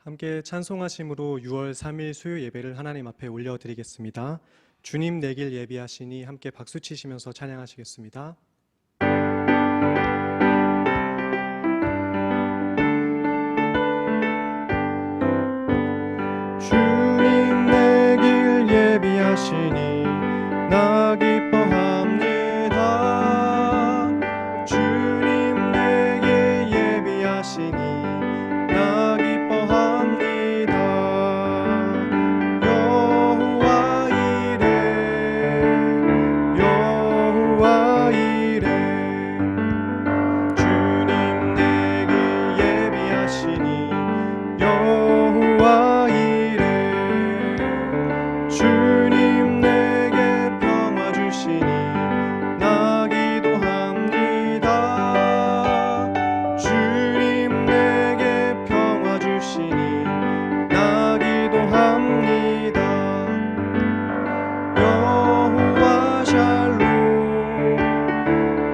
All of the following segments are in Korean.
함께 찬송하심으로 6월 3일 수요 예배를 하나님 앞에 올려드리겠습니다. 주님 내길 예비하시니 함께 박수 치시면서 찬양하시겠습니다. 주님 내길 예비하시니 나 기뻐합니다. 주님 내길 예비하시니 나 기뻐합니다. 여호와 이레 여호와 이레 주님 내길 예비하시니 여호와 이레 주님 내게 평화 주시니 나 기도합니다. 주님 내게 평화 주시니 나 기도합니다. 여호와 샬롬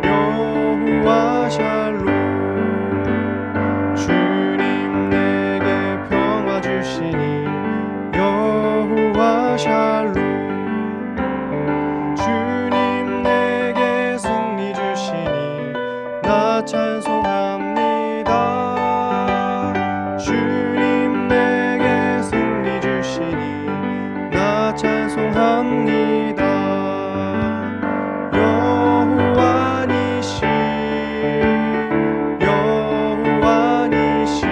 여호와 샬롬 주님 내게 평화 주시니 여호와 샬롬 주님 내게 승리 주시니 나 찬송합니다. 주님 내게 승리 주시니 나 찬송합니다. 여호와 니시 여호와 니시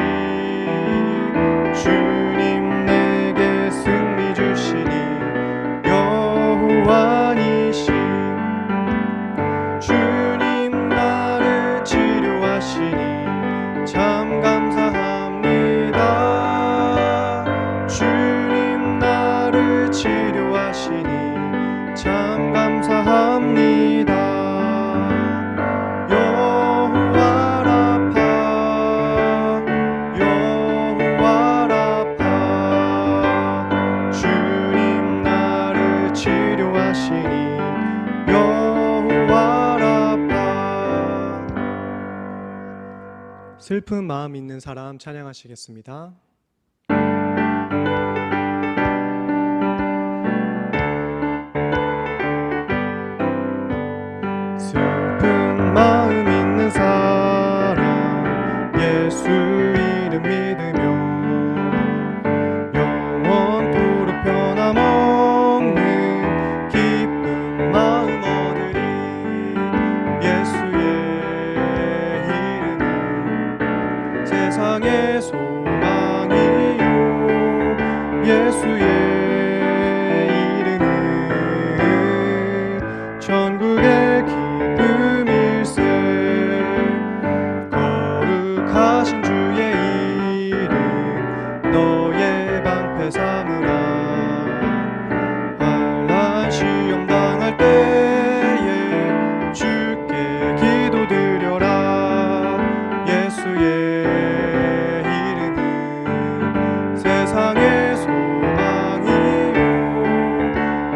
주님 내게 승리 주시니 여호와 니시 주님 나를 치료하시니 참 감사합니다. 주님 나를 치료하시니 참 감사합니다. 여호와 라파 여호와 라파 주님 나를 치료하시니 여호와 라파. 슬픈 마음 있는 사람 찬양하시겠습니다. 슬픈 마음 있는 사람 예수 이름 믿으며 영원토록 변함없는 기쁜 마음 얻으리. 예수의 이름은 세상의 소망이요 예수의 이름은 천국의 기쁨일세. 거룩하신 주의 이름 너의 방패 삼으라. 환난 시험 당할 때에 주께 기도드려라. 예수의 이름은 세상의 소망이요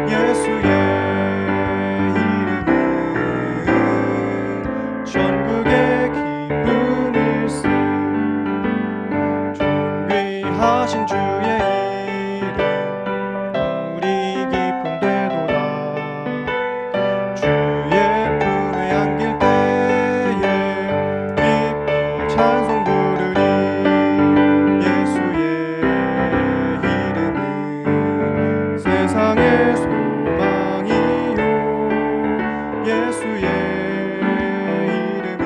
예수의 이름은 천국의 기쁨일세. 존귀하신 주의 이름 우리 기쁨 되도다. 주의 품에 안길 때에 기뻐 찬송 부르리. 예수의 이름은 세상의 소망이요 예수의 이름은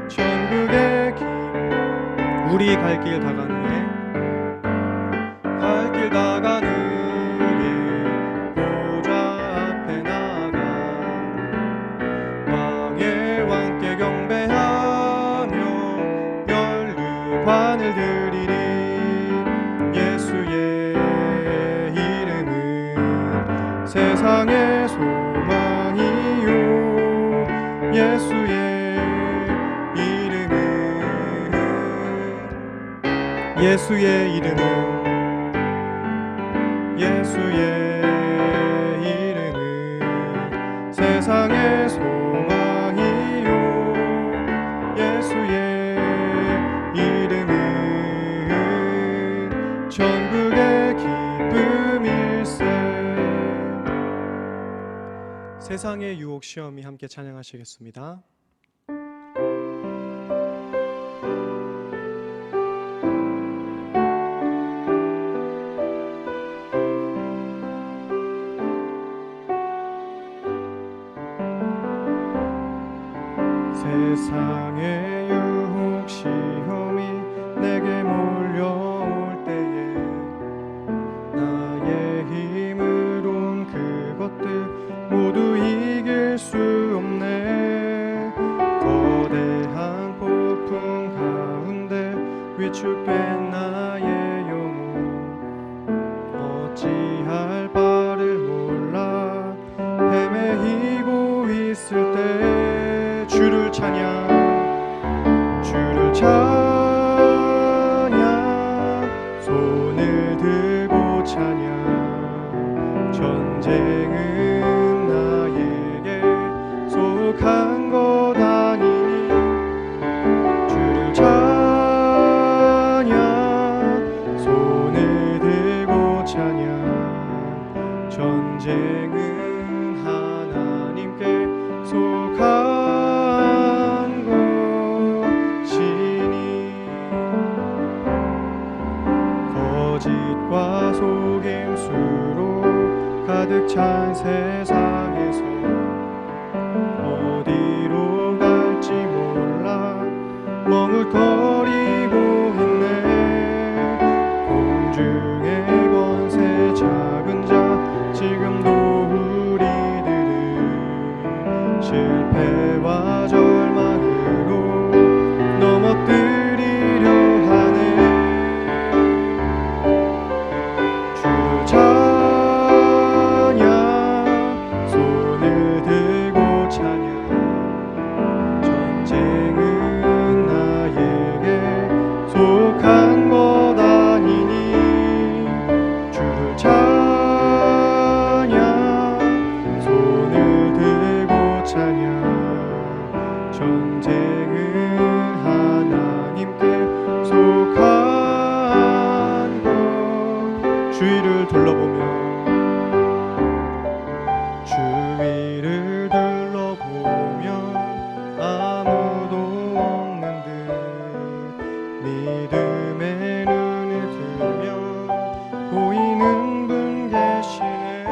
천국의 기쁨. 우리 갈 길 다간 후에 갈 길 다간 후에 보좌 앞에 나아가 왕의 왕께 경배하며 면류관을 드리리. 예수의 이름은 세상의 소망이요 예수의 이름은 예수의 이름은 예수의 이름은 세상의 소망이요 예수의 이름은 세상의 유혹 시험이 함께 찬양하시겠습니다. 세상의 유혹 시험이 내게 몰려올 때에 나의 힘으론 그것들 모두 이길 수 없네. 거대한 폭풍 가운데 위축된 나의 영혼 어찌할 바를 몰라 헤매이고 있을 때 주를 찬양, 주를 찬양, 손을 들고 찬양. 전쟁은 나에게 속한 것 아니니 주를 찬양, 손을 들고 찬양. 전쟁은 하나님께 속한 거짓과 속임수로 가득 찬 세상에서 어디로 갈지 몰라 머뭇거리고 있네. 공중의 권세 잡은 자 지금도 우리들은 실패와 절망으로 넘어뜨리려 하네. 속한 것 아니니 주를 찬양, 손을 들고 찬양. 전쟁은 하나님께 속한 것. 주위를 둘러보며 주위를 둘러보며 아무도 없는 듯 믿음의 눈을 들면 보이는 분 계시네.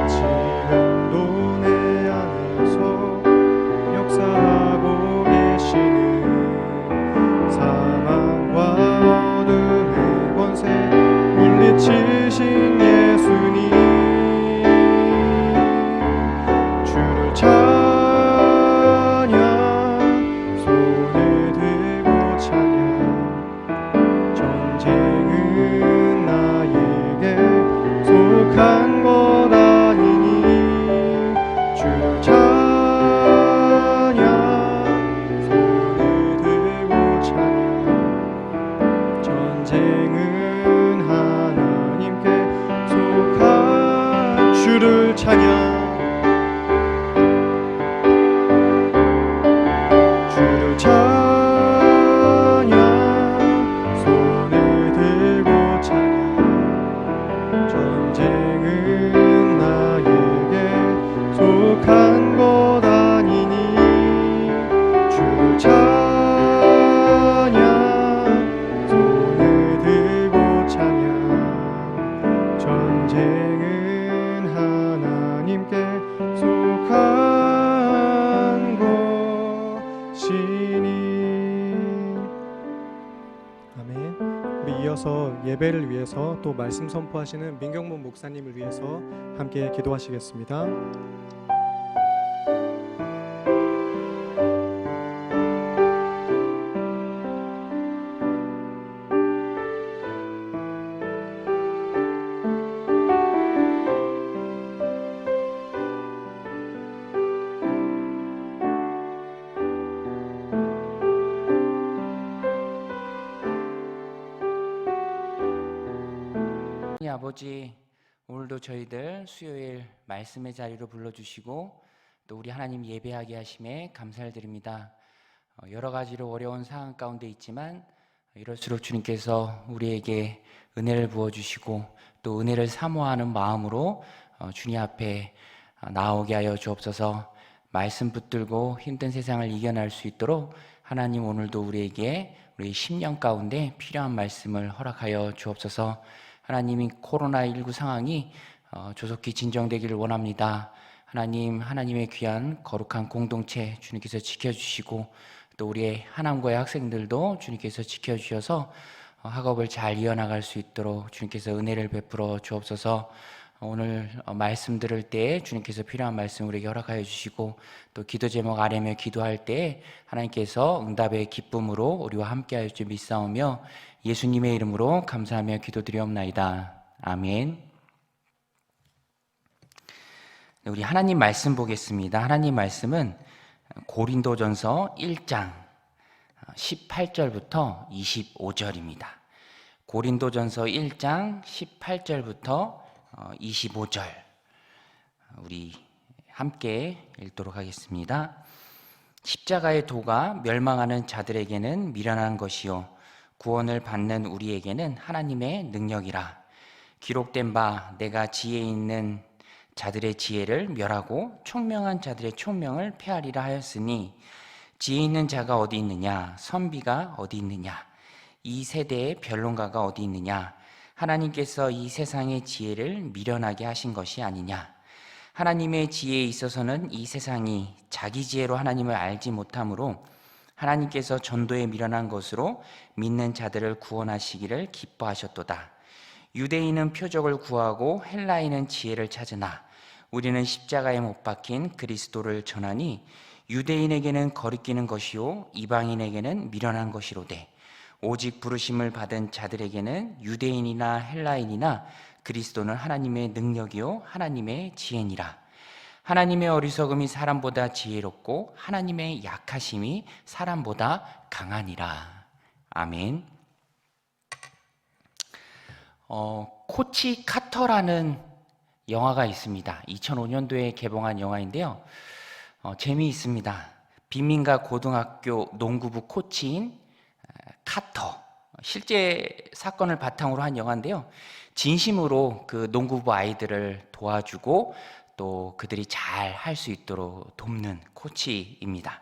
지금도 내 안에서 역사하고 계시는 사망과 어둠의 권세 물리치신 예수님. 주를 찬양, 손을 들고 찬양. 전쟁은 나에게 속한 것 아니니 주를 찬양, 손을 들고 찬양. 전쟁은 하나님께 속한 주를 찬양, 주를 찬양, 손을 들고 찬양. 전쟁은 나에게 속한 것 아니니 주를 찬양, 손을 들고 찬양. 전쟁은 하나님께 속한 것이니. 아멘. 우리 이어서 예배를 위해서 또 말씀 선포하시는 민경문 목사님을 위해서 함께 기도하시겠습니다. 아버지, 오늘도 저희들 수요일 말씀의 자리로 불러주시고 또 우리 하나님 예배하게 하심에 감사를 드립니다. 여러 가지로 어려운 상황 가운데 있지만 이럴수록 주님께서 우리에게 은혜를 부어주시고 또 은혜를 사모하는 마음으로 주님 앞에 나오게 하여 주옵소서. 말씀 붙들고 힘든 세상을 이겨낼 수 있도록 하나님 오늘도 우리에게 우리 10년 가운데 필요한 말씀을 허락하여 주옵소서. 하나님이 코로나19 상황이 조속히 진정되기를 원합니다. 하나님, 하나님의 귀한 거룩한 공동체 주님께서 지켜주시고 또 우리의 하남고의 학생들도 주님께서 지켜주셔서 학업을 잘 이어나갈 수 있도록 주님께서 은혜를 베풀어 주옵소서. 오늘 말씀 들을 때 주님께서 필요한 말씀 우리에게 허락하여 주시고 또 기도 제목 아뢰며 기도할 때 하나님께서 응답의 기쁨으로 우리와 함께하여 주 믿사오며 예수님의 이름으로 감사하며 기도드리옵나이다. 아멘. 우리 하나님 말씀 보겠습니다. 하나님 말씀은 고린도전서 1장 18절부터 25절입니다. 고린도전서 1장 18절부터 25절 우리 함께 읽도록 하겠습니다. 십자가의 도가 멸망하는 자들에게는 미련한 것이요 구원을 받는 우리에게는 하나님의 능력이라. 기록된 바 내가 지혜 있는 자들의 지혜를 멸하고 총명한 자들의 총명을 폐하리라 하였으니 지혜 있는 자가 어디 있느냐 선비가 어디 있느냐 이 세대의 변론가가 어디 있느냐 하나님께서 이 세상의 지혜를 미련하게 하신 것이 아니냐. 하나님의 지혜에 있어서는 이 세상이 자기 지혜로 하나님을 알지 못하므로 하나님께서 전도에 미련한 것으로 믿는 자들을 구원하시기를 기뻐하셨도다. 유대인은 표적을 구하고 헬라인은 지혜를 찾으나 우리는 십자가에 못 박힌 그리스도를 전하니 유대인에게는 거리끼는 것이요 이방인에게는 미련한 것이로되 오직 부르심을 받은 자들에게는 유대인이나 헬라인이나 그리스도는 하나님의 능력이요 하나님의 지혜니라. 하나님의 어리석음이 사람보다 지혜롭고 하나님의 약하심이 사람보다 강하니라. 아멘. 코치 카터라는 영화가 있습니다. 2005년도에 개봉한 영화인데요. 재미있습니다. 빈민가 고등학교 농구부 코치인 카터, 실제 사건을 바탕으로 한 영화인데요. 진심으로 그 농구부 아이들을 도와주고 또 그들이 잘 할 수 있도록 돕는 코치입니다.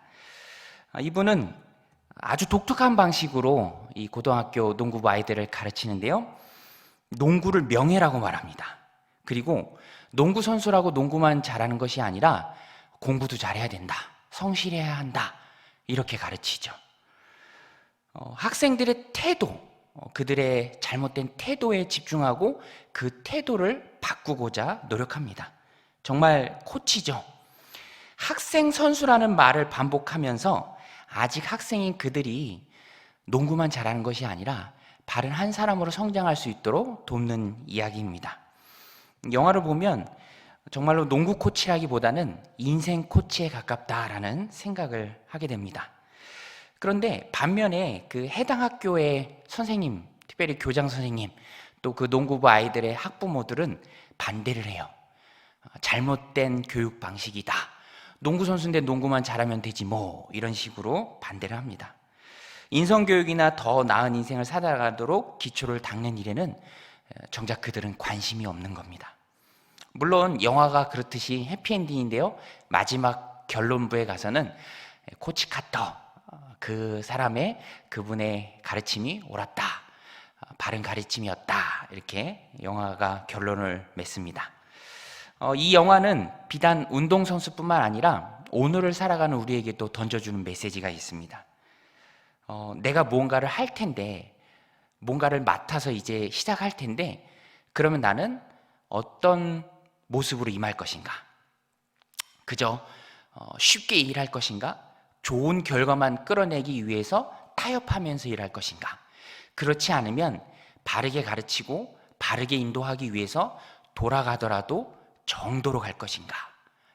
이분은 아주 독특한 방식으로 이 고등학교 농구부 아이들을 가르치는데요. 농구를 명예라고 말합니다. 그리고 농구 선수라고 농구만 잘하는 것이 아니라 공부도 잘해야 된다, 성실해야 한다, 이렇게 가르치죠. 학생들의 태도, 그들의 잘못된 태도에 집중하고 그 태도를 바꾸고자 노력합니다. 정말 코치죠. 학생 선수라는 말을 반복하면서 아직 학생인 그들이 농구만 잘하는 것이 아니라 바른 한 사람으로 성장할 수 있도록 돕는 이야기입니다. 영화를 보면 정말로 농구 코치라기보다는 인생 코치에 가깝다라는 생각을 하게 됩니다. 그런데 반면에 그 해당 학교의 선생님, 특별히 교장 선생님, 또 그 농구부 아이들의 학부모들은 반대를 해요. 잘못된 교육 방식이다. 농구 선수인데 농구만 잘하면 되지 뭐, 이런 식으로 반대를 합니다. 인성교육이나 더 나은 인생을 살아가도록 기초를 닦는 일에는 정작 그들은 관심이 없는 겁니다. 물론 영화가 그렇듯이 해피엔딩인데요. 마지막 결론부에 가서는 코치 카터, 그 사람의 그분의 가르침이 옳았다, 바른 가르침이었다, 이렇게 영화가 결론을 맺습니다. 이 영화는 비단 운동선수뿐만 아니라 오늘을 살아가는 우리에게도 던져주는 메시지가 있습니다. 내가 뭔가를 할 텐데, 뭔가를 맡아서 이제 시작할 텐데, 그러면 나는 어떤 모습으로 임할 것인가? 그저 쉽게 일할 것인가? 좋은 결과만 끌어내기 위해서 타협하면서 일할 것인가? 그렇지 않으면 바르게 가르치고 바르게 인도하기 위해서 돌아가더라도 정도로 갈 것인가?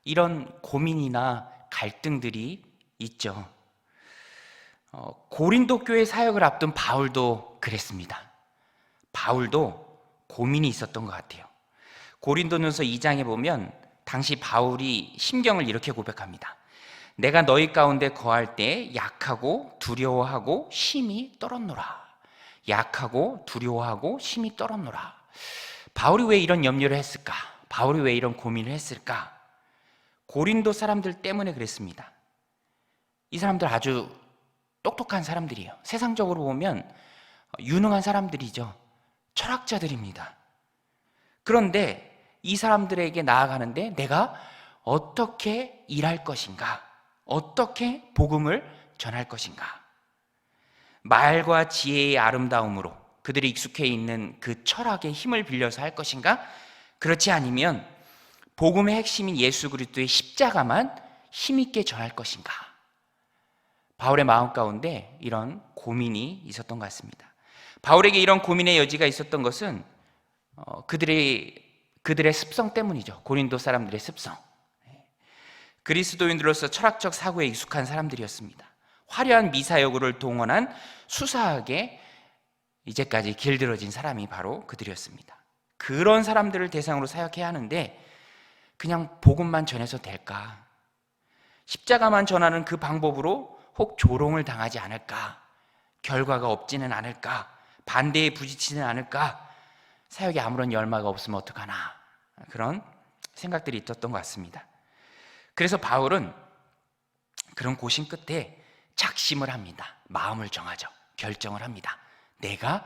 이런 고민이나 갈등들이 있죠. 고린도 교회 사역을 앞둔 바울도 그랬습니다. 바울도 고민이 있었던 것 같아요. 고린도전서 2장에 보면 당시 바울이 심경을 이렇게 고백합니다. 내가 너희 가운데 거할 때 약하고 두려워하고 심히 떨었노라. 약하고 두려워하고 심히 떨었노라. 바울이 왜 이런 염려를 했을까? 바울이 왜 이런 고민을 했을까? 고린도 사람들 때문에 그랬습니다. 이 사람들 아주 똑똑한 사람들이에요. 세상적으로 보면 유능한 사람들이죠. 철학자들입니다. 그런데 이 사람들에게 나아가는데 내가 어떻게 일할 것인가? 어떻게 복음을 전할 것인가? 말과 지혜의 아름다움으로 그들이 익숙해 있는 그 철학의 힘을 빌려서 할 것인가? 그렇지 않으면 복음의 핵심인 예수 그리스도의 십자가만 힘있게 전할 것인가? 바울의 마음 가운데 이런 고민이 있었던 것 같습니다. 바울에게 이런 고민의 여지가 있었던 것은 그들의 습성 때문이죠. 고린도 사람들의 습성. 그리스도인으로서 철학적 사고에 익숙한 사람들이었습니다. 화려한 미사여구를 동원한 수사하게 이제까지 길들여진 사람이 바로 그들이었습니다. 그런 사람들을 대상으로 사역해야 하는데 그냥 복음만 전해서 될까? 십자가만 전하는 그 방법으로 혹 조롱을 당하지 않을까? 결과가 없지는 않을까? 반대에 부딪히지는 않을까? 사역에 아무런 열마가 없으면 어떡하나? 그런 생각들이 있었던 것 같습니다. 그래서 바울은 그런 고심 끝에 작심을 합니다. 마음을 정하죠. 결정을 합니다. 내가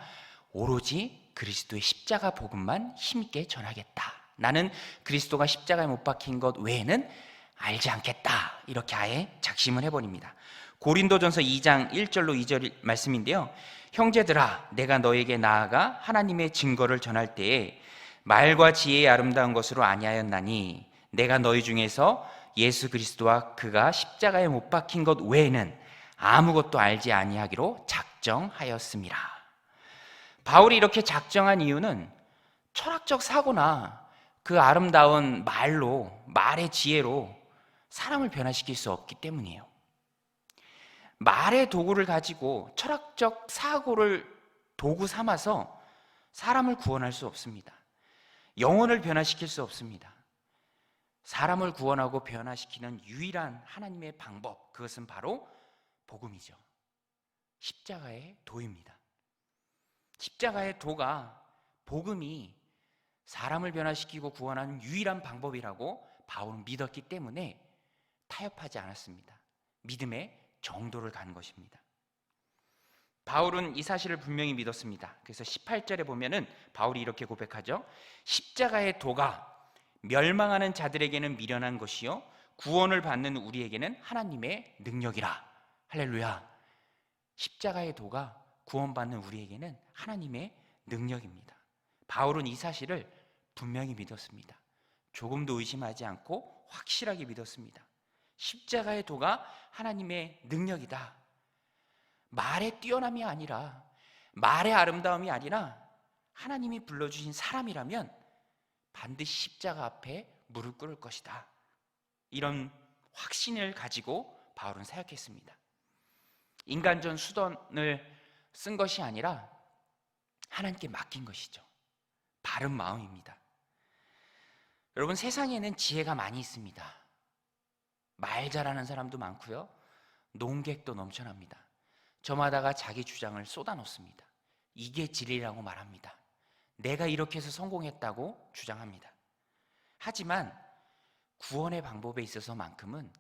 오로지 그리스도의 십자가 복음만 힘있게 전하겠다. 나는 그리스도가 십자가에 못 박힌 것 외에는 알지 않겠다. 이렇게 아예 작심을 해버립니다. 고린도전서 2장 1절로 2절 말씀인데요. 형제들아, 내가 너에게 나아가 하나님의 증거를 전할 때에 말과 지혜의 아름다운 것으로 아니하였나니 내가 너희 중에서 예수 그리스도와 그가 십자가에 못 박힌 것 외에는 아무것도 알지 아니하기로 작정하였습니다. 바울이 이렇게 작정한 이유는 철학적 사고나 그 아름다운 말의 지혜로 사람을 변화시킬 수 없기 때문이에요. 말의 도구를 가지고 철학적 사고를 도구 삼아서 사람을 구원할 수 없습니다. 영혼을 변화시킬 수 없습니다. 사람을 구원하고 변화시키는 유일한 하나님의 방법, 그것은 바로 복음이죠. 십자가의 도입니다. 십자가의 도가, 복음이 사람을 변화시키고 구원하는 유일한 방법이라고 바울은 믿었기 때문에 타협하지 않았습니다. 믿음의 정도를 가는 것입니다. 바울은 이 사실을 분명히 믿었습니다. 그래서 18절에 보면은 바울이 이렇게 고백하죠. 십자가의 도가 멸망하는 자들에게는 미련한 것이요 구원을 받는 우리에게는 하나님의 능력이라. 할렐루야. 십자가의 도가 구원받는 우리에게는 하나님의 능력입니다. 바울은 이 사실을 분명히 믿었습니다. 조금도 의심하지 않고 확실하게 믿었습니다. 십자가의 도가 하나님의 능력이다. 말의 뛰어남이 아니라, 말의 아름다움이 아니라 하나님이 불러주신 사람이라면 반드시 십자가 앞에 무릎 꿇을 것이다. 이런 확신을 가지고 바울은 사역했습니다. 인간전 수단을 쓴 것이 아니라 하나님께 맡긴 것이죠. 바른 마음입니다. 여러분, 세상에는 지혜가 많이 있습니다. 말 잘하는 사람도 많고요, 논객도 넘쳐납니다. 저마다가 자기 주장을 쏟아놓습니다. 이게 진리라고 말합니다. 내가 이렇게 해서 성공했다고 주장합니다. 하지만 구원의 방법에 있어서만큼은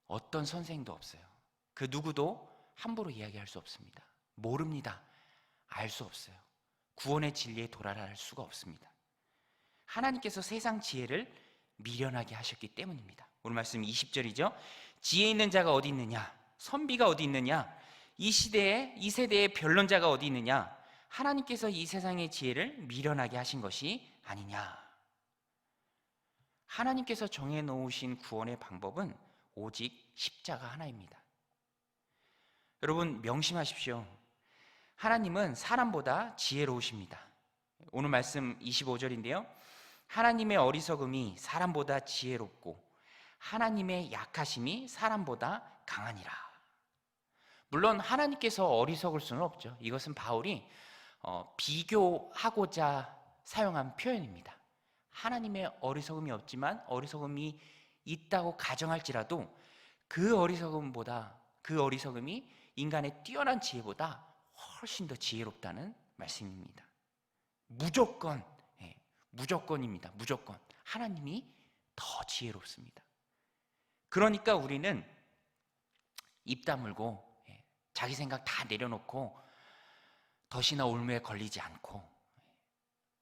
어떤 선생도 없어요. 그 누구도 함부로 이야기할 수 없습니다. 모릅니다. 알 수 없어요. 구원의 진리에 도달할 수가 없습니다. 하나님께서 세상 지혜를 미련하게 하셨기 때문입니다. 오늘 말씀 20절이죠. 지혜 있는 자가 어디 있느냐? 선비가 어디 있느냐? 이 세대의 변론자가 어디 있느냐? 하나님께서 이 세상의 지혜를 미련하게 하신 것이 아니냐? 하나님께서 정해놓으신 구원의 방법은 오직 십자가 하나입니다. 여러분, 명심하십시오. 하나님은 사람보다 지혜로우십니다. 오늘 말씀 25절인데요. 하나님의 어리석음이 사람보다 지혜롭고 하나님의 약하심이 사람보다 강하니라. 물론 하나님께서 어리석을 수는 없죠. 이것은 바울이 비교하고자 사용한 표현입니다. 하나님의 어리석음이 없지만 어리석음이 있다고 가정할지라도 그 어리석음이 인간의 뛰어난 지혜보다 훨씬 더 지혜롭다는 말씀입니다. 무조건입니다. 무조건 하나님이 더 지혜롭습니다. 그러니까 우리는 입 다물고 자기 생각 다 내려놓고 덫이나 올무에 걸리지 않고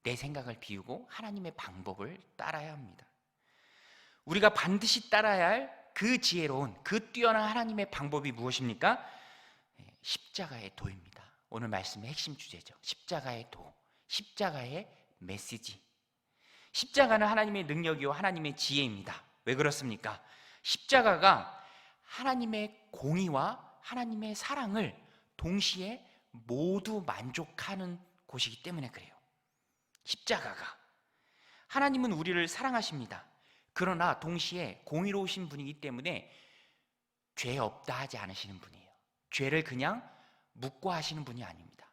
내 생각을 비우고 하나님의 방법을 따라야 합니다. 우리가 반드시 따라야 할 그 지혜로운, 그 뛰어난 하나님의 방법이 무엇입니까? 십자가의 도입니다. 오늘 말씀의 핵심 주제죠. 십자가의 도, 십자가의 메시지. 십자가는 하나님의 능력이요 하나님의 지혜입니다. 왜 그렇습니까? 십자가가 하나님의 공의와 하나님의 사랑을 동시에 모두 만족하는 곳이기 때문에 그래요. 십자가가. 하나님은 우리를 사랑하십니다. 그러나 동시에 공의로우신 분이기 때문에 죄 없다 하지 않으시는 분이에요. 죄를 그냥 묵고 하시는 분이 아닙니다.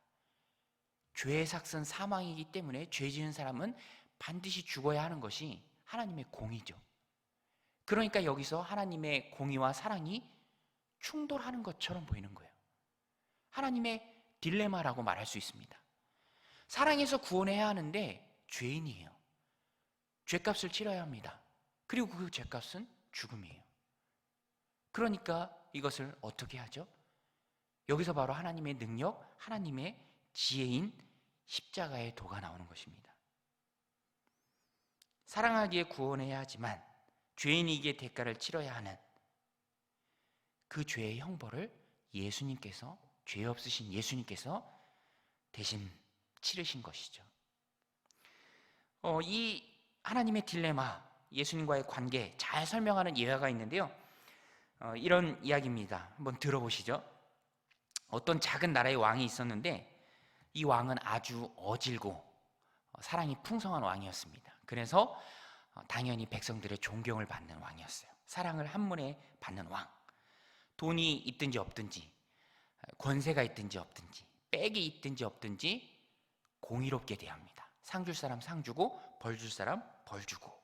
죄의 삭은 사망이기 때문에 죄 지은 사람은 반드시 죽어야 하는 것이 하나님의 공의죠. 그러니까 여기서 하나님의 공의와 사랑이 충돌하는 것처럼 보이는 거예요. 하나님의 딜레마라고 말할 수 있습니다. 사랑해서 구원해야 하는데 죄인이에요. 죄값을 치러야 합니다. 그리고 그 죄값은 죽음이에요. 그러니까 이것을 어떻게 하죠? 여기서 바로 하나님의 능력, 하나님의 지혜인 십자가의 도가 나오는 것입니다. 사랑하기에 구원해야 하지만 죄인이기에 대가를 치러야 하는 그 죄의 형벌을 예수님께서, 죄 없으신 예수님께서 대신 치르신 것이죠. 이 하나님의 딜레마, 예수님과의 관계 잘 설명하는 예화가 있는데요. 이런 이야기입니다. 한번 들어보시죠. 어떤 작은 나라의 왕이 있었는데 이 왕은 아주 어질고 사랑이 풍성한 왕이었습니다. 그래서 당연히 백성들의 존경을 받는 왕이었어요. 사랑을 한눈에 받는 왕. 돈이 있든지 없든지, 권세가 있든지 없든지, 빽이 있든지 없든지 공의롭게 대합니다. 상 줄 사람 상 주고 벌 줄 사람 벌 주고.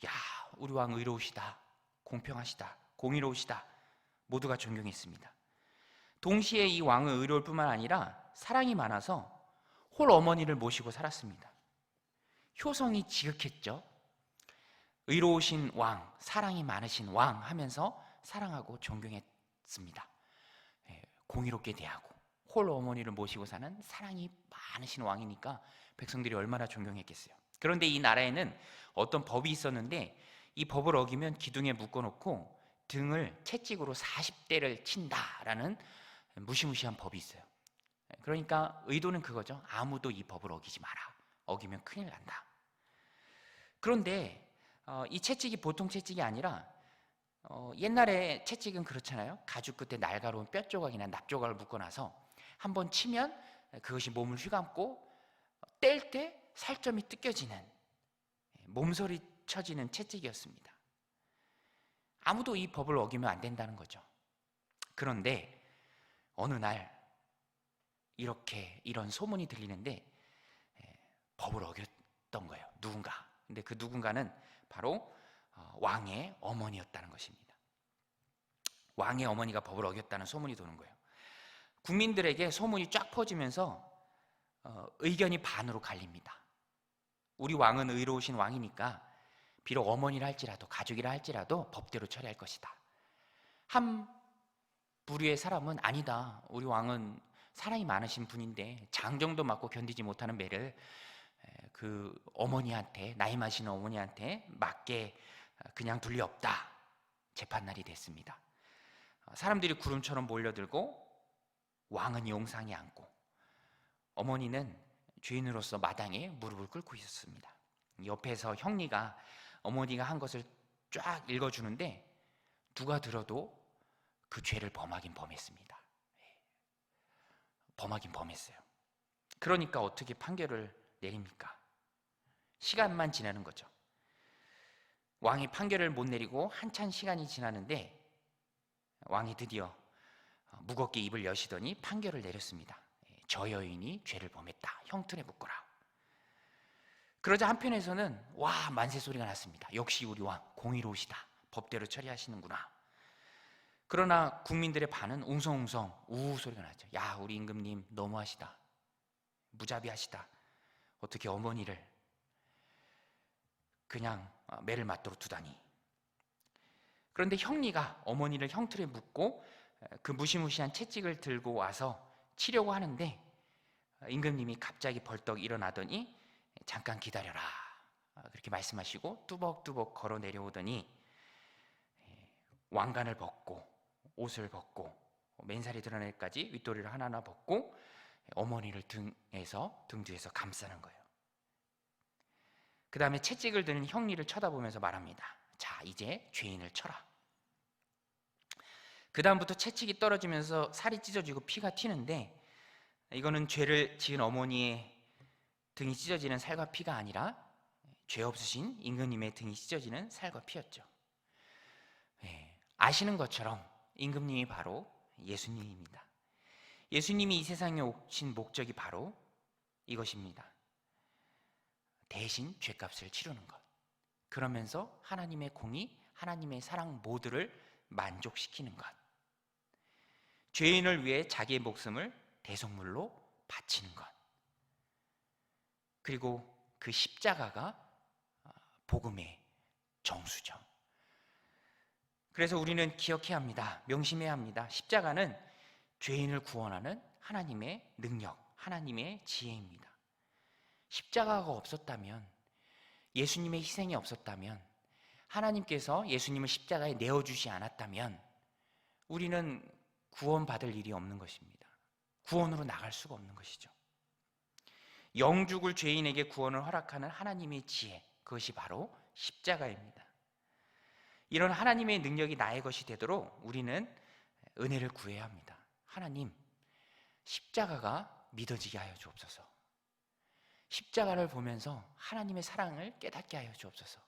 야, 우리 왕 의로우시다, 공평하시다, 공의로우시다, 모두가 존경했습니다. 동시에 이 왕은 의로울 뿐만 아니라 사랑이 많아서 홀 어머니를 모시고 살았습니다. 효성이 지극했죠. 의로우신 왕, 사랑이 많으신 왕 하면서 사랑하고 존경했습니다. 공의롭게 대하고 홀 어머니를 모시고 사는 사랑이 많으신 왕이니까 백성들이 얼마나 존경했겠어요. 그런데 이 나라에는 어떤 법이 있었는데 이 법을 어기면 기둥에 묶어놓고 등을 채찍으로 40대를 친다라는 무시무시한 법이 있어요. 그러니까 의도는 그거죠. 아무도 이 법을 어기지 마라. 어기면 큰일 난다. 그런데 이 채찍이 보통 채찍이 아니라 옛날에 채찍은 그렇잖아요. 가죽 끝에 날카로운 뼈 조각이나 납 조각을 묶어놔서 한번 치면 그것이 몸을 휘감고 뗄 때 살점이 뜯겨지는, 몸서리 쳐지는 채찍이었습니다. 아무도 이 법을 어기면 안 된다는 거죠. 그런데 어느 날 이런 소문이 들리는데 법을 어겼던 거예요. 누군가. 근데 그 누군가는 바로 왕의 어머니였다는 것입니다. 왕의 어머니가 법을 어겼다는 소문이 도는 거예요. 국민들에게 소문이 쫙 퍼지면서 의견이 반으로 갈립니다. 우리 왕은 의로우신 왕이니까 비록 어머니라 할지라도 가족이라 할지라도 법대로 처리할 것이다. 한 부류의 사람은 아니다. 우리 왕은 사랑이 많으신 분인데 장정도 맞고 견디지 못하는 매를 그 어머니한테, 나이 마시는 어머니한테 맞게 그냥 둘 리 없다. 재판날이 됐습니다. 사람들이 구름처럼 몰려들고 왕은 용상에 앉고 어머니는 죄인으로서 마당에 무릎을 꿇고 있었습니다. 옆에서 형리가 어머니가 한 것을 쫙 읽어주는데 누가 들어도 그 죄를 범하긴 범했습니다. 범하긴 범했어요. 그러니까 어떻게 판결을 내립니까? 시간만 지나는 거죠. 왕이 판결을 못 내리고 한참 시간이 지나는데 왕이 드디어 무겁게 입을 여시더니 판결을 내렸습니다. 저 여인이 죄를 범했다. 형틀에 묶어라. 그러자 한편에서는 와, 만세 소리가 났습니다. 역시 우리 왕 공의로우시다. 법대로 처리하시는구나. 그러나 국민들의 반은 웅성웅성 우우 소리가 났죠. 야, 우리 임금님 너무하시다. 무자비하시다. 어떻게 어머니를 그냥 매를 맞도록 두다니. 그런데 형리가 어머니를 형틀에 묶고 그 무시무시한 채찍을 들고 와서 치려고 하는데 임금님이 갑자기 벌떡 일어나더니 잠깐 기다려라 그렇게 말씀하시고 뚜벅뚜벅 걸어 내려오더니 왕관을 벗고 옷을 벗고 맨살이 드러낼까지 윗도리를 하나하나 벗고 어머니를 등 뒤에서 감싸는 거예요. 그 다음에 채찍을 드는 형리를 쳐다보면서 말합니다. 자, 이제 죄인을 쳐라. 그 다음부터 채찍이 떨어지면서 살이 찢어지고 피가 튀는데 이거는 죄를 지은 어머니의 등이 찢어지는 살과 피가 아니라 죄 없으신 임금님의 등이 찢어지는 살과 피였죠. 아시는 것처럼 임금님이 바로 예수님입니다. 예수님이 이 세상에 오신 목적이 바로 이것입니다. 대신 죄값을 치르는 것. 그러면서 하나님의 공의, 하나님의 사랑 모두를 만족시키는 것. 죄인을 위해 자기의 목숨을 대속물로 바치는 것. 그리고 그 십자가가 복음의 정수죠. 그래서 우리는 기억해야 합니다. 명심해야 합니다. 십자가는 죄인을 구원하는 하나님의 능력, 하나님의 지혜입니다. 십자가가 없었다면, 예수님의 희생이 없었다면, 하나님께서 예수님을 십자가에 내어주지 않았다면 우리는 구원받을 일이 없는 것입니다. 구원으로 나갈 수가 없는 것이죠. 영죽을 죄인에게 구원을 허락하는 하나님의 지혜, 그것이 바로 십자가입니다. 이런 하나님의 능력이 나의 것이 되도록 우리는 은혜를 구해야 합니다. 하나님, 십자가가 믿어지게 하여 주옵소서. 십자가를 보면서 하나님의 사랑을 깨닫게 하여 주옵소서.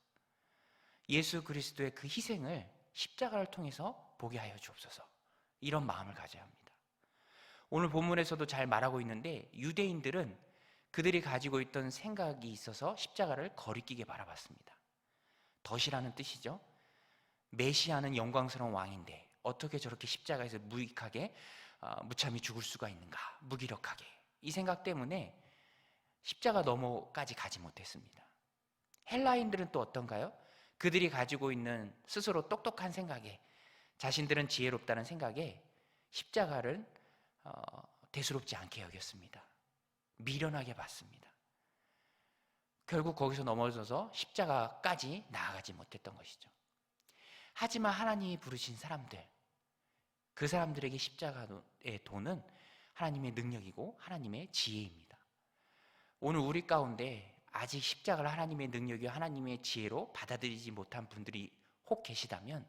예수 그리스도의 그 희생을 십자가를 통해서 보게 하여 주옵소서. 이런 마음을 가져야 합니다. 오늘 본문에서도 잘 말하고 있는데 유대인들은 그들이 가지고 있던 생각이 있어서 십자가를 거리끼게 바라봤습니다. 덫이라는 뜻이죠. 메시아는 영광스러운 왕인데 어떻게 저렇게 십자가에서 무익하게 무참히 죽을 수가 있는가, 무기력하게. 이 생각 때문에 십자가 너머까지 가지 못했습니다. 헬라인들은 또 어떤가요? 그들이 가지고 있는 스스로 똑똑한 생각에, 자신들은 지혜롭다는 생각에 십자가를 대수롭지 않게 여겼습니다. 미련하게 봤습니다. 결국 거기서 넘어져서 십자가까지 나아가지 못했던 것이죠. 하지만 하나님이 부르신 사람들, 그 사람들에게 십자가의 도는 하나님의 능력이고 하나님의 지혜입니다. 오늘 우리 가운데 아직 십자가를 하나님의 능력이고 하나님의 지혜로 받아들이지 못한 분들이 혹 계시다면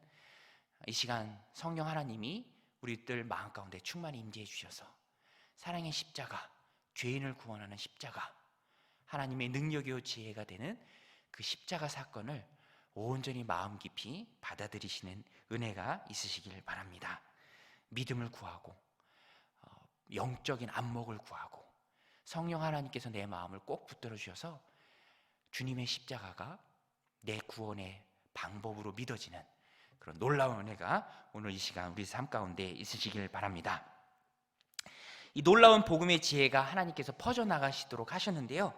이 시간 성령 하나님이 우리들 마음 가운데 충만히 임재해 주셔서 사랑의 십자가, 죄인을 구원하는 십자가, 하나님의 능력이요 지혜가 되는 그 십자가 사건을 온전히 마음 깊이 받아들이시는 은혜가 있으시길 바랍니다. 믿음을 구하고 영적인 안목을 구하고 성령 하나님께서 내 마음을 꼭 붙들어 주셔서 주님의 십자가가 내 구원의 방법으로 믿어지는 그런 놀라운 은혜가 오늘 이 시간 우리 삶 가운데 있으시길 바랍니다. 이 놀라운 복음의 지혜가 하나님께서 퍼져나가시도록 하셨는데요.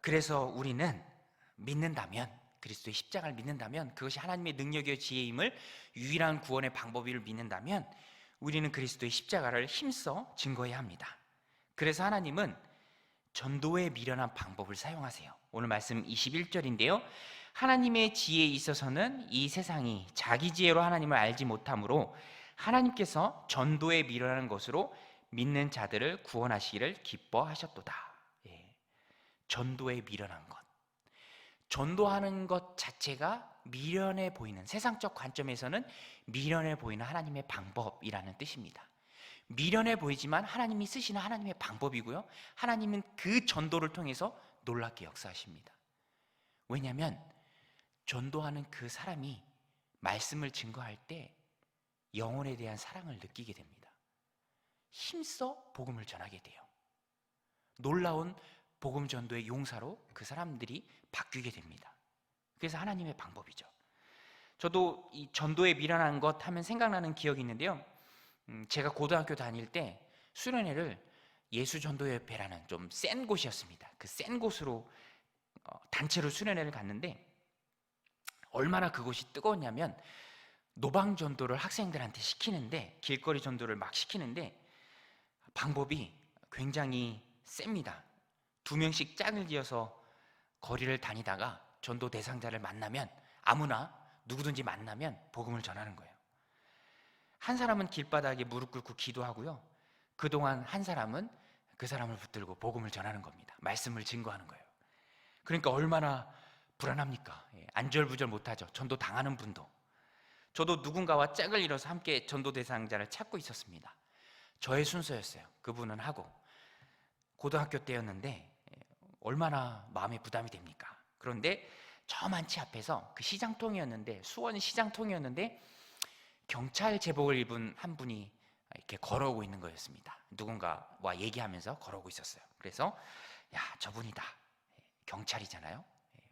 그래서 우리는 믿는다면, 그리스도의 십자가를 믿는다면, 그것이 하나님의 능력이요 지혜임을 유일한 구원의 방법을 믿는다면 우리는 그리스도의 십자가를 힘써 증거해야 합니다. 그래서 하나님은 전도에 미련한 방법을 사용하세요. 오늘 말씀 21절인데요. 하나님의 지혜에 있어서는 이 세상이 자기 지혜로 하나님을 알지 못하므로 하나님께서 전도에 미련한 것으로 믿는 자들을 구원하시기를 기뻐하셨도다. 전도에 미련한 것. 전도하는 것 자체가 미련해 보이는, 세상적 관점에서는 미련해 보이는 하나님의 방법이라는 뜻입니다. 미련해 보이지만 하나님이 쓰시는 하나님의 방법이고요. 하나님은 그 전도를 통해서 놀랍게 역사하십니다. 왜냐하면 전도하는 그 사람이 말씀을 증거할 때 영혼에 대한 사랑을 느끼게 됩니다. 힘써 복음을 전하게 돼요. 놀라운 복음 전도의 용사로 그 사람들이 바뀌게 됩니다. 그래서 하나님의 방법이죠. 저도 이 전도에 미련한 것 하면 생각나는 기억이 있는데요. 제가 고등학교 다닐 때 수련회를 예수전도협회라는 좀 센 곳이었습니다. 그 센 곳으로 단체로 수련회를 갔는데 얼마나 그곳이 뜨거웠냐면 노방 전도를 학생들한테 시키는데, 길거리 전도를 막 시키는데 방법이 굉장히 셉니다. 2명씩 짝을 지어서 거리를 다니다가 전도 대상자를 만나면, 아무나 누구든지 만나면 복음을 전하는 거예요. 한 사람은 길바닥에 무릎 꿇고 기도하고요, 그동안 한 사람은 그 사람을 붙들고 복음을 전하는 겁니다. 말씀을 증거하는 거예요. 그러니까 얼마나 불안합니까? 안절부절 못하죠. 전도 당하는 분도. 저도 누군가와 짝을 이뤄서 함께 전도 대상자를 찾고 있었습니다. 저의 순서였어요. 그분은 하고. 고등학교 때였는데 얼마나 마음에 부담이 됩니까? 그런데 저만치 앞에서, 그 시장통이었는데, 수원 시장통이었는데 경찰 제복을 입은 한 분이 이렇게 걸어오고 있는 거였습니다. 누군가와 얘기하면서 걸어오고 있었어요. 그래서 야, 저분이다, 경찰이잖아요,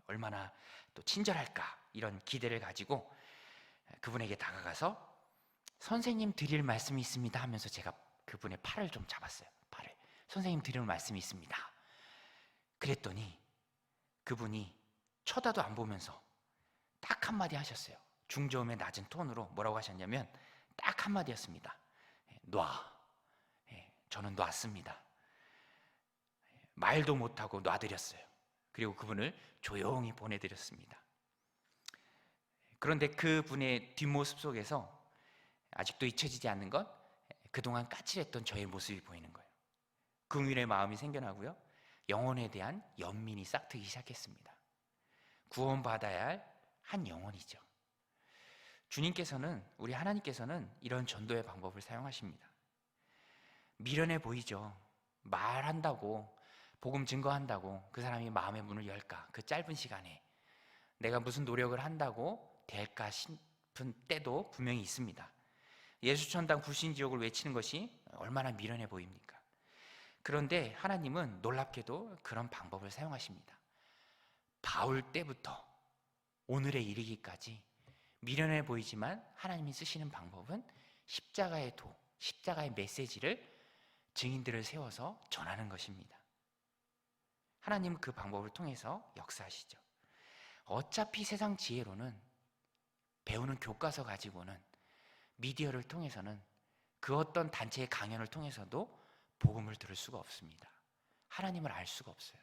얼마나 또 친절할까, 이런 기대를 가지고 그분에게 다가가서 선생님 드릴 말씀이 있습니다 하면서 제가 그분의 팔을 좀 잡았어요. 팔을. 선생님 드릴 말씀이 있습니다. 그랬더니 그분이 쳐다도 안 보면서 딱 한마디 하셨어요. 중저음의 낮은 톤으로 뭐라고 하셨냐면 딱 한마디였습니다. 놔. 저는 놨습니다. 말도 못하고 놔드렸어요. 그리고 그분을 조용히 보내드렸습니다. 그런데 그분의 뒷모습 속에서 아직도 잊혀지지 않는 건 그동안 까칠했던 저의 모습이 보이는 거예요. 긍휼의 마음이 생겨나고요, 영혼에 대한 연민이 싹트기 시작했습니다. 구원받아야 할 한 영혼이죠. 주님께서는, 우리 하나님께서는 이런 전도의 방법을 사용하십니다. 미련해 보이죠. 말한다고, 복음 증거한다고 그 사람이 마음의 문을 열까? 그 짧은 시간에 내가 무슨 노력을 한다고 될까 싶은 때도 분명히 있습니다. 예수천당 불신지옥을 외치는 것이 얼마나 미련해 보입니까? 그런데 하나님은 놀랍게도 그런 방법을 사용하십니다. 바울 때부터 오늘에 이르기까지 미련해 보이지만 하나님이 쓰시는 방법은 십자가의 도, 십자가의 메시지를, 증인들을 세워서 전하는 것입니다. 하나님은 그 방법을 통해서 역사하시죠. 어차피 세상 지혜로는, 배우는 교과서 가지고는, 미디어를 통해서는, 그 어떤 단체의 강연을 통해서도 복음을 들을 수가 없습니다. 하나님을 알 수가 없어요.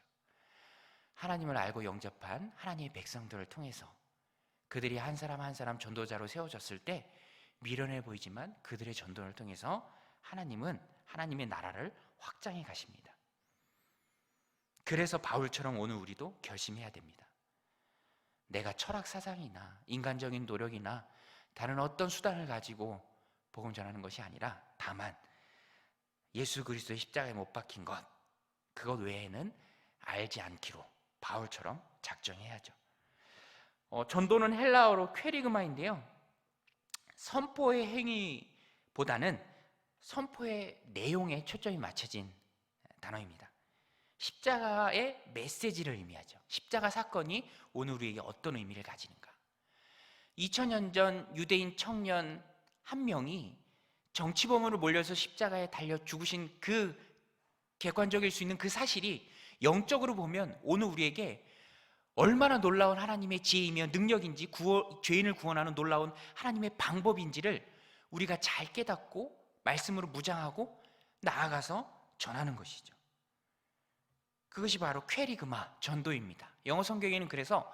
하나님을 알고 영접한 하나님의 백성들을 통해서 그들이 한 사람 한 사람 전도자로 세워졌을 때 미련해 보이지만 그들의 전도를 통해서 하나님은 하나님의 나라를 확장해 가십니다. 그래서 바울처럼 오늘 우리도 결심해야 됩니다. 내가 철학 사상이나 인간적인 노력이나 다른 어떤 수단을 가지고 복음 전하는 것이 아니라 다만 예수 그리스도의 십자가에 못 박힌 것, 그것 외에는 알지 않기로 바울처럼 작정해야죠. 전도는 헬라어로 퀘리그마인데요, 선포의 행위보다는 선포의 내용에 초점이 맞춰진 단어입니다. 십자가의 메시지를 의미하죠. 십자가 사건이 오늘 우리에게 어떤 의미를 가지는가. 2000년 전 유대인 청년 한 명이 정치범으로 몰려서 십자가에 달려 죽으신 그 객관적일 수 있는 그 사실이 영적으로 보면 오늘 우리에게 얼마나 놀라운 하나님의 지혜이며 능력인지, 죄인을 구원하는 놀라운 하나님의 방법인지를 우리가 잘 깨닫고 말씀으로 무장하고 나아가서 전하는 것이죠. 그것이 바로 퀘리그마, 전도입니다. 영어 성경에는 그래서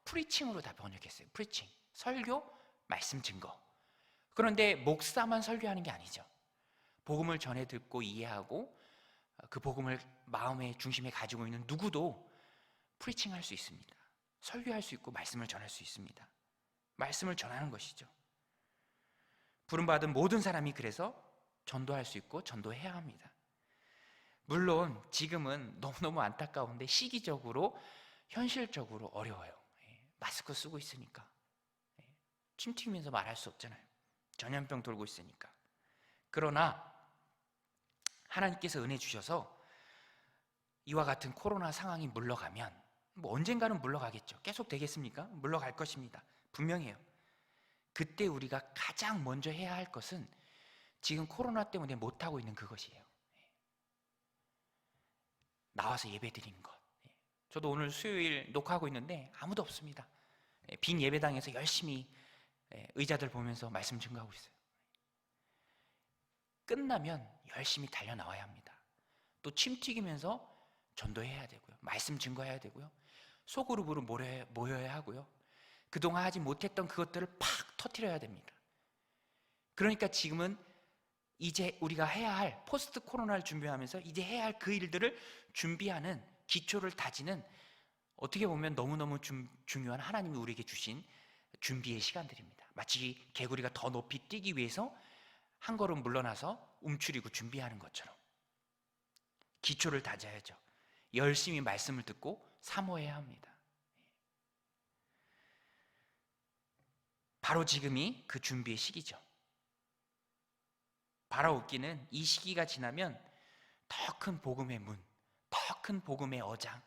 프리칭으로 다 번역했어요. 프리칭, 설교, 말씀 증거. 그런데 목사만 설교하는 게 아니죠. 복음을 전해 듣고 이해하고 그 복음을 마음의 중심에 가지고 있는 누구도 프리칭할 수 있습니다. 설교할 수 있고 말씀을 전할 수 있습니다. 말씀을 전하는 것이죠. 부름받은 모든 사람이 그래서 전도할 수 있고 전도해야 합니다. 물론 지금은 너무너무 안타까운데 시기적으로, 현실적으로 어려워요. 마스크 쓰고 있으니까, 침 튀기면서 말할 수 없잖아요. 전염병 돌고 있으니까. 그러나 하나님께서 은혜 주셔서 이와 같은 코로나 상황이 물러가면, 언젠가는 물러가겠죠. 계속 되겠습니까? 물러갈 것입니다. 분명해요. 그때 우리가 가장 먼저 해야 할 것은 지금 코로나 때문에 못하고 있는 그것이에요. 나와서 예배 드리는 것. 저도 오늘 수요일 녹화하고 있는데 아무도 없습니다. 빈 예배당에서 열심히 의자들 보면서 말씀 증거하고 있어요. 끝나면 열심히 달려나와야 합니다. 또 침 튀기면서 전도해야 되고요. 말씀 증거해야 되고요. 소그룹으로 모여야 하고요. 그동안 하지 못했던 그것들을 팍 터뜨려야 됩니다. 그러니까 지금은 이제 우리가 해야 할 포스트 코로나를 준비하면서 이제 해야 할 그 일들을 준비하는 기초를 다지는 어떻게 보면 너무너무 중요한 하나님이 우리에게 주신 준비의 시간들입니다. 마치 개구리가 더 높이 뛰기 위해서 한 걸음 물러나서 움츠리고 준비하는 것처럼 기초를 다져야죠. 열심히 말씀을 듣고 사모해야 합니다. 바로 지금이 그 준비의 시기죠. 바라옵기는 이 시기가 지나면 더 큰 복음의 문, 더 큰 복음의 어장,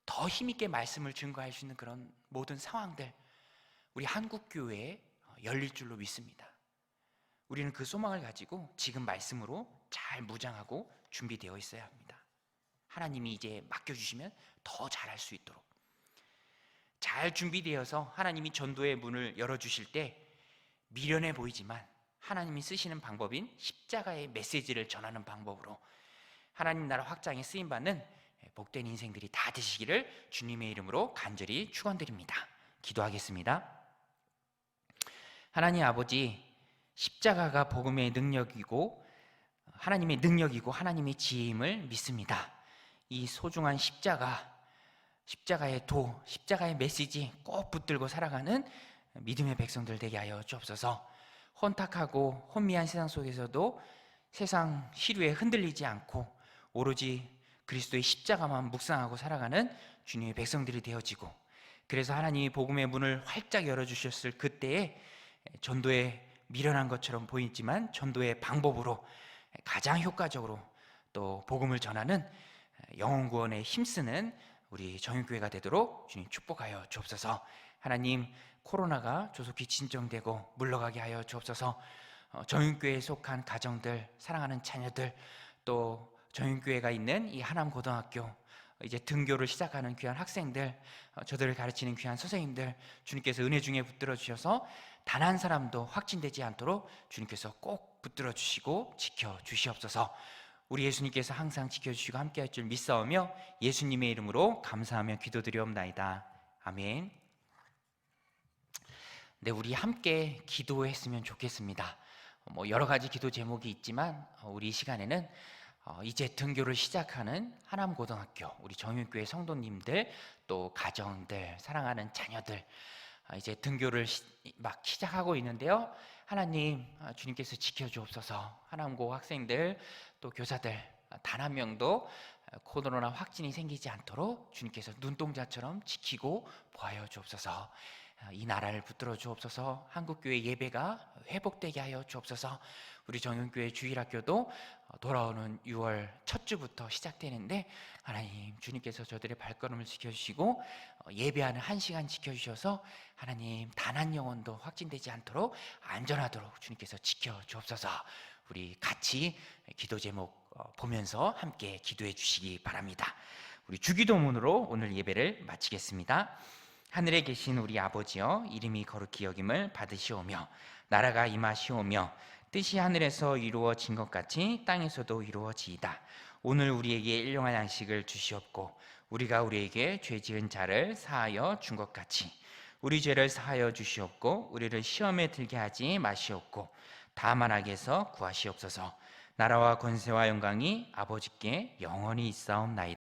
더 힘있게 말씀을 증거할 수 있는 그런 모든 상황들 우리 한국교회에 열릴 줄로 믿습니다. 우리는 그 소망을 가지고 지금 말씀으로 잘 무장하고 준비되어 있어야 합니다. 하나님이 이제 맡겨주시면 더 잘할 수 있도록 잘 준비되어서 하나님이 전도의 문을 열어주실 때 미련해 보이지만 하나님이 쓰시는 방법인 십자가의 메시지를 전하는 방법으로 하나님 나라 확장에 쓰임받는 복된 인생들이 다 되시기를 주님의 이름으로 간절히 축원드립니다. 기도하겠습니다. 하나님 아버지, 십자가가 복음의 능력이고 하나님의 능력이고 하나님의 지혜임을 믿습니다. 이 소중한 십자가의 십자가의 메시지 꼭 붙들고 살아가는 믿음의 백성들 되게 하여 주옵소서. 혼탁하고 혼미한 세상 속에서도 세상 시류에 흔들리지 않고 오로지 그리스도의 십자가만 묵상하고 살아가는 주님의 백성들이 되어지고, 그래서 하나님이 복음의 문을 활짝 열어주셨을 그때에 전도에 미련한 것처럼 보이지만 전도의 방법으로 가장 효과적으로 또 복음을 전하는 영혼 구원에 힘쓰는 우리 정윤교회가 되도록 주님 축복하여 주옵소서. 하나님, 코로나가 조속히 진정되고 물러가게 하여 주옵소서. 정윤교회에 속한 가정들, 사랑하는 자녀들, 또 정윤교회가 있는 이 하남고등학교 이제 등교를 시작하는 귀한 학생들, 저들을 가르치는 귀한 선생님들, 주님께서 은혜 중에 붙들어 주셔서 단 한 사람도 확진되지 않도록 주님께서 꼭 붙들어 주시고 지켜 주시옵소서. 우리 예수님께서 항상 지켜주시고 함께할 줄 믿사오며 예수님의 이름으로 감사하며 기도드리옵나이다. 아멘. 네, 우리 함께 기도했으면 좋겠습니다. 여러 가지 기도 제목이 있지만 우리 이 시간에는 이제 등교를 시작하는 하남고등학교, 우리 정윤교회 성도님들, 또 가정들, 사랑하는 자녀들, 이제 등교를 막 시작하고 있는데요. 하나님, 주님께서 지켜주옵소서. 하남고 학생들, 또 교사들 단 한 명도 코로나 확진이 생기지 않도록 주님께서 눈동자처럼 지키고 보하여 주옵소서. 이 나라를 붙들어 주옵소서. 한국교회 예배가 회복되게 하여 주옵소서. 우리 정윤교회 주일학교도 돌아오는 6월 첫 주부터 시작되는데 하나님, 주님께서 저들의 발걸음을 지켜주시고 예배하는 1시간 지켜주셔서 하나님, 단 한 영혼도 확진되지 않도록 안전하도록 주님께서 지켜주옵소서. 우리 같이 기도 제목 보면서 함께 기도해 주시기 바랍니다. 우리 주기도문으로 오늘 예배를 마치겠습니다. 하늘에 계신 우리 아버지여, 이름이 거룩히 여김을 받으시오며 나라가 임하시오며 뜻이 하늘에서 이루어진 것 같이 땅에서도 이루어지이다. 오늘 우리에게 일용할 양식을 주시옵고 우리가 우리에게 죄 지은 자를 사하여 준 것 같이 우리 죄를 사하여 주시옵고 우리를 시험에 들게 하지 마시옵고 다만 악에서 구하시옵소서. 나라와 권세와 영광이 아버지께 영원히 있사옵나이다.